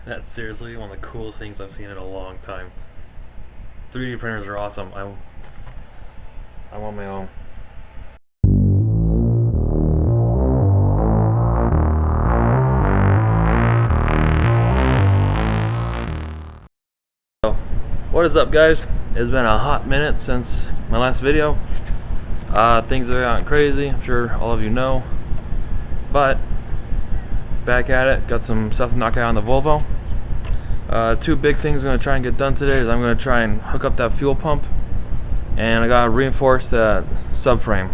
That's seriously one of the coolest things I've seen in a long time. 3D printers are awesome. I'm on my own. So, what is up, guys? It's been a hot minute since my last video. Things have gotten crazy, I'm sure all of you know. But back at it, got some stuff to knock out on the Volvo. Two big things I'm going to try and get done today is I'm going to try and hook up that fuel pump, and I got to reinforce that subframe.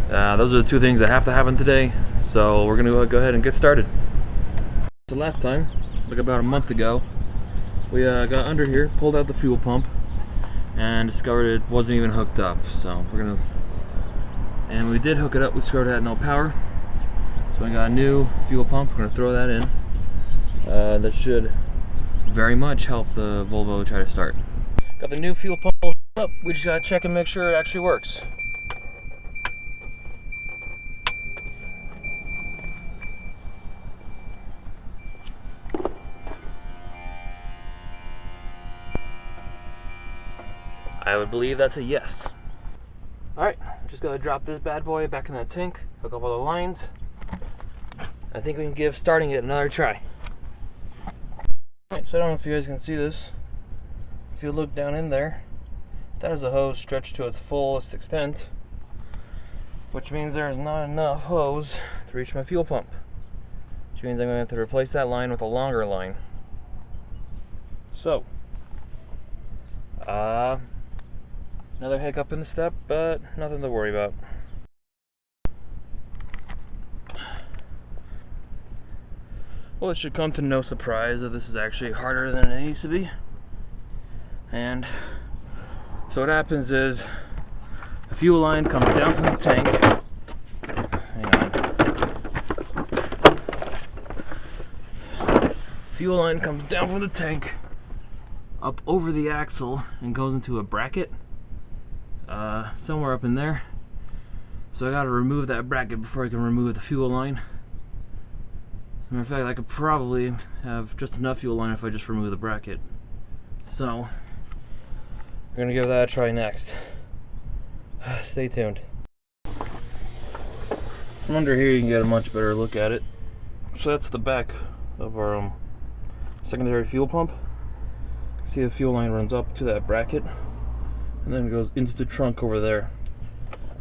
Those are the two things that have to happen today, so we're going to go ahead and get started. So last time, like about a month ago, we got under here, pulled out the fuel pump, and discovered it wasn't even hooked up. So and we did hook it up, we discovered it had no power. So I got a new fuel pump, we're going to throw that in. That should very much help the Volvo try to start. Got the new fuel pump up, we just got to check and make sure it actually works. I would believe that's a yes. Alright, just gotta drop this bad boy back in that tank, hook up all the lines. I think we can give starting it another try. Alright, so I don't know if you guys can see this. If you look down in there, that is the hose stretched to its fullest extent, which means there's not enough hose to reach my fuel pump. Which means I'm going to have to replace that line with a longer line. So, another hiccup in the step, but nothing to worry about. Well, it should come to no surprise that this is actually harder than it needs to be. And so what happens is the fuel line comes down from the tank. Hang on. Fuel line comes down from the tank up over the axle and goes into a bracket somewhere up in there. So I gotta remove that bracket before I can remove the fuel line. As a matter of fact, I could probably have just enough fuel line if I just remove the bracket. So we're gonna give that a try next. Stay tuned. From under here you can get a much better look at it. So that's the back of our secondary fuel pump. See, the fuel line runs up to that bracket and then goes into the trunk over there.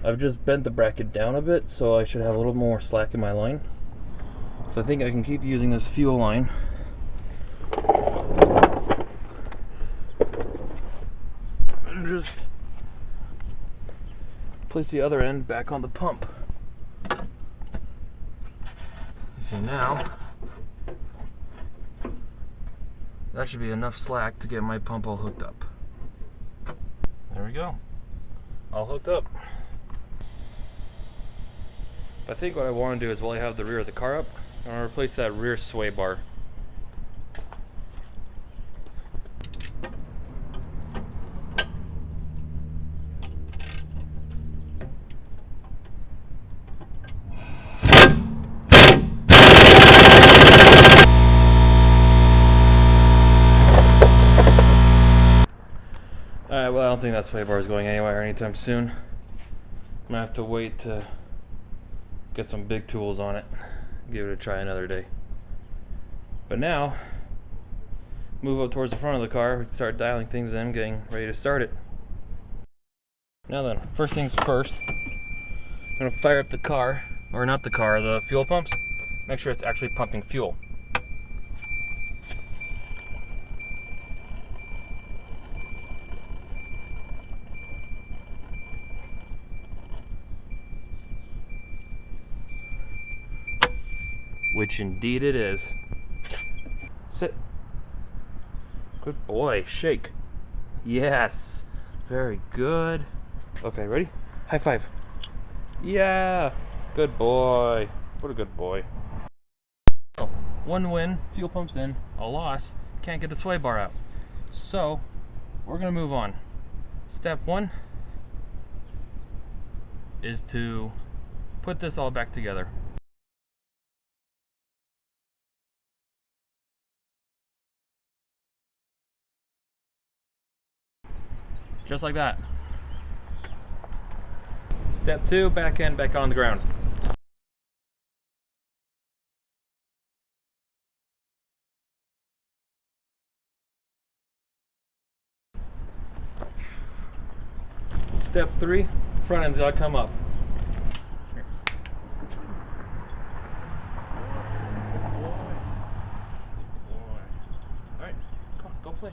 I've just bent the bracket down a bit, so I should have a little more slack in my line. So I think I can keep using this fuel line. And just place the other end back on the pump. See, now that should be enough slack to get my pump all hooked up. There we go. All hooked up. I think what I want to do is, while I have the rear of the car up, I want to replace that rear sway bar. Alright, well, I don't think that sway bar is going anywhere anytime soon. I'm gonna have to wait to get some big tools on it. Give it a try another day. But now, move up towards the front of the car, we can start dialing things in, getting ready to start it. Now then, first things first, I'm gonna fire up the car, or not the car, the fuel pumps. Make sure it's actually pumping fuel. Which indeed it is. Sit. Good boy. Shake. Yes. Very good. Okay, ready? High five. Yeah. Good boy. What a good boy. Oh, one win. Fuel pump's in. A loss. Can't get the sway bar out. So, we're going to move on. Step one is to put this all back together. Just like that. Step 2, back end, back on the ground. Step 3, front end's gotta come up. Here. Alright, come on, go play.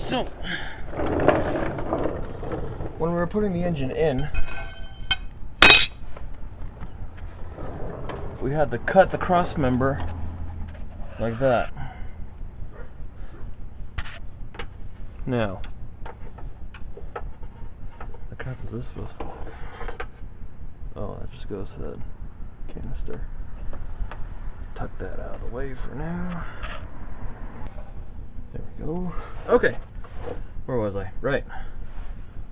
So, when we were putting the engine in, we had to cut the cross member like that. Now, the crap is this supposed to? Oh, that just goes to that canister. Tuck that out of the way for now. There we go. Okay. Where was I? Right.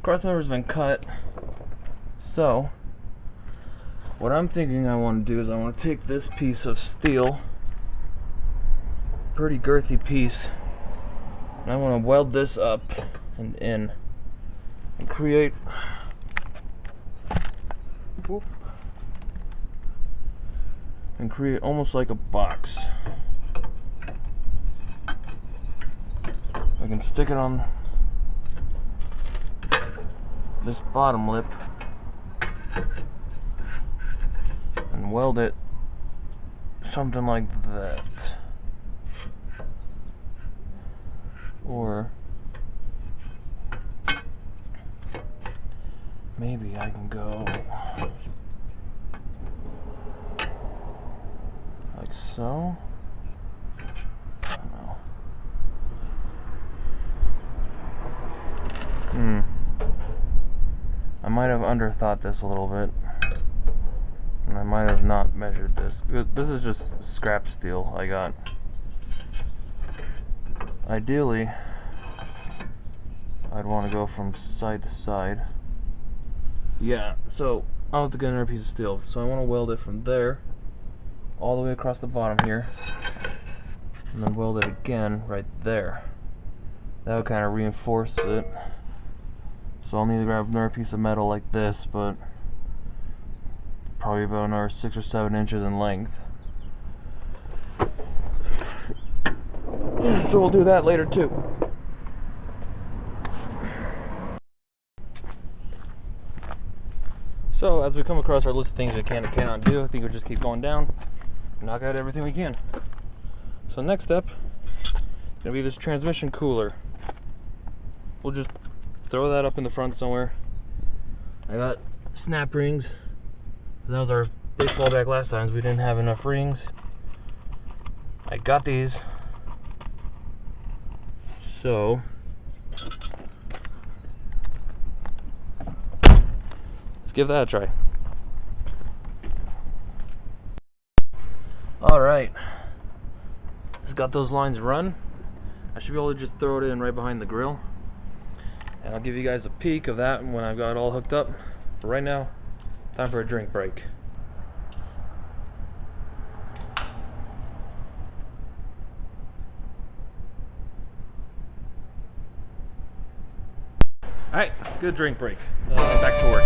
Cross member's been cut. So, what I'm thinking I want to do is I want to take this piece of steel, pretty girthy piece, and I want to weld this up and in and create almost like a box. I can stick it on this bottom lip and weld it something like that. Or maybe I can go like so. I don't know. I might have underthought this a little bit, and I might have not measured this. This is just scrap steel I got. Ideally, I'd want to go from side to side. Yeah, so I'll have to get another piece of steel. So I want to weld it from there all the way across the bottom here, and then weld it again right there. That would kind of reinforce it. So I'll need to grab another piece of metal like this, but probably about another 6 or 7 inches in length. So we'll do that later too. So as we come across our list of things we can and cannot do, I think we'll just keep going down and knock out everything we can. So next step is going to be this transmission cooler. We'll just throw that up in the front somewhere. I got snap rings. That was our big fallback last time, so we didn't have enough rings. I got these. So let's give that a try. Alright. Just got those lines run. I should be able to just throw it in right behind the grill. And I'll give you guys a peek of that when I've got it all hooked up. But right now, time for a drink break. Alright, good drink break. Back to work.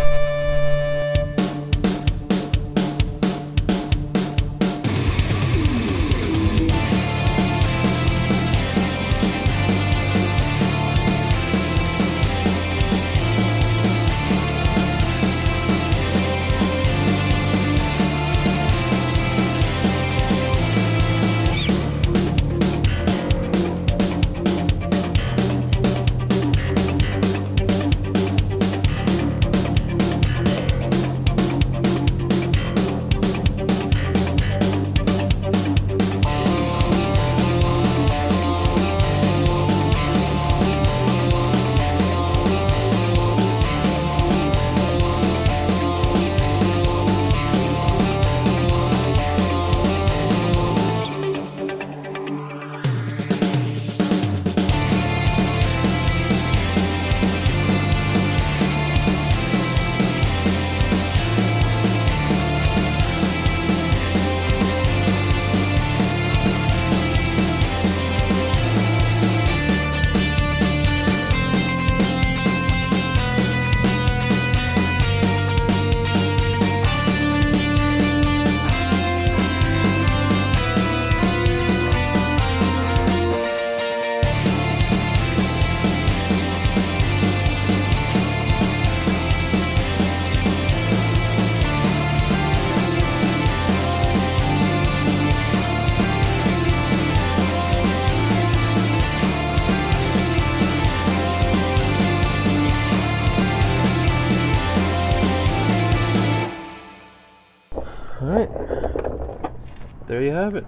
there you have it.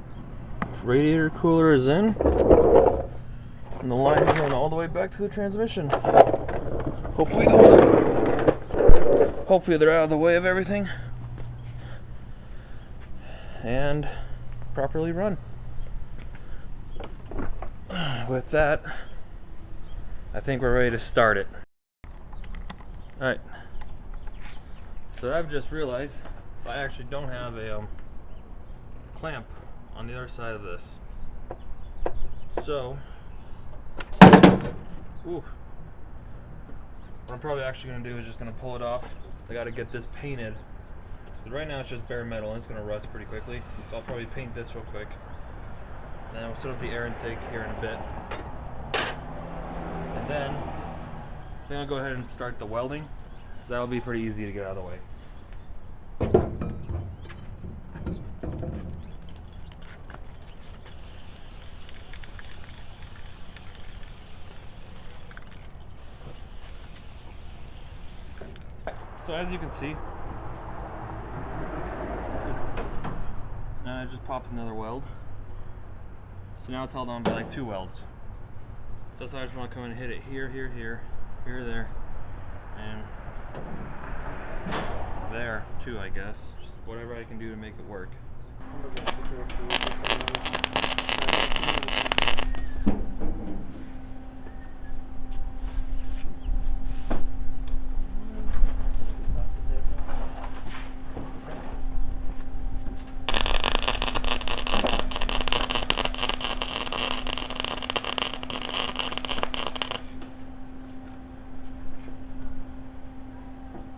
Radiator cooler is in, and the line is going all the way back to the transmission. Hopefully they're out of the way of everything and properly run. With that, I think we're ready to start it. Alright, so I've just realized I actually don't have a clamp on the other side of this. So, what I'm probably actually going to do is just going to pull it off. I got to get this painted. Because right now it's just bare metal and it's going to rust pretty quickly. So I'll probably paint this real quick. Then we'll set up the air intake here in a bit. And then I'll go ahead and start the welding. So that'll be pretty easy to get out of the way. So as you can see, I just popped another weld. So now it's held on by like 2 welds. So that's why I just want to come and hit it here, here, here, here, there, and there too, I guess. Just whatever I can do to make it work.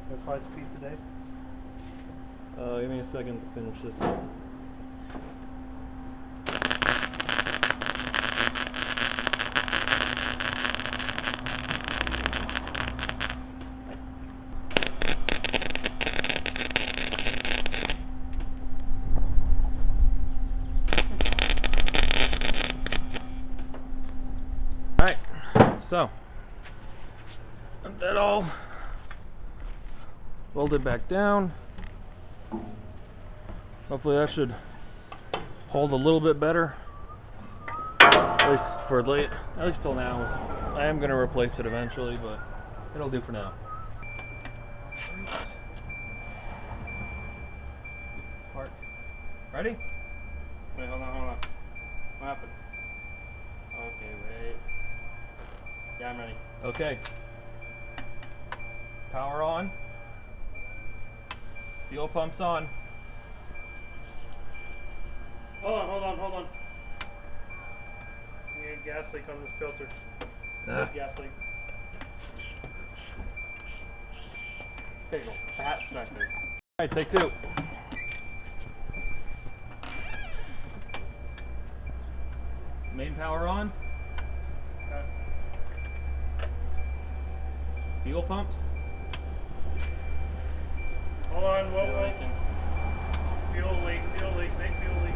That's high speed today. Give me a second to finish this one. Alright, so that all welded back down. Hopefully that should hold a little bit better, at least for late, at least till now. I am going to replace it eventually, but it'll do for now. Park. Ready? Wait, hold on. What happened? Okay, wait. Yeah, I'm ready. Okay. Power on. Fuel pumps on. Hold on. We need a gas leak on this filter. Gas leak. Take a fat second. Alright, take 2. Main power on. Okay. Fuel pumps. Hold on, whoa. Fuel leak, make fuel leak.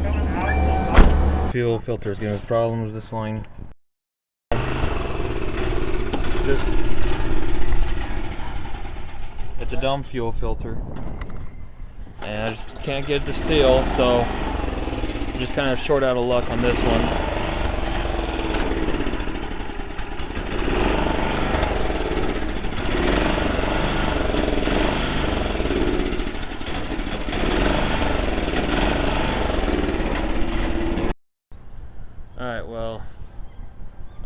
Coming out. Fuel filter is giving us problems with this line. It's a dumb fuel filter, and I just can't get it to seal, so I'm just kind of short out of luck on this one. Alright, well,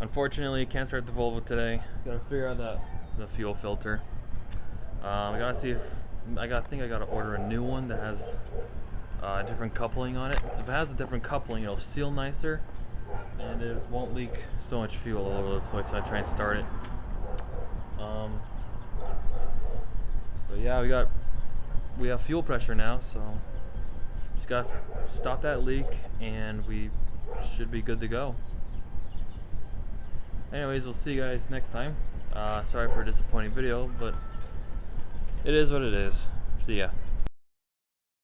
unfortunately can't start the Volvo today. Gotta figure out the fuel filter. I gotta see if I think I gotta order a new one that has different coupling on it. So if it has a different coupling, it'll seal nicer and it won't leak so much fuel all over the place. So I try and start it. But yeah, we have fuel pressure now, so just gotta stop that leak and we should be good to go. Anyways, we'll see you guys next time. Sorry for a disappointing video, but it is what it is. See ya.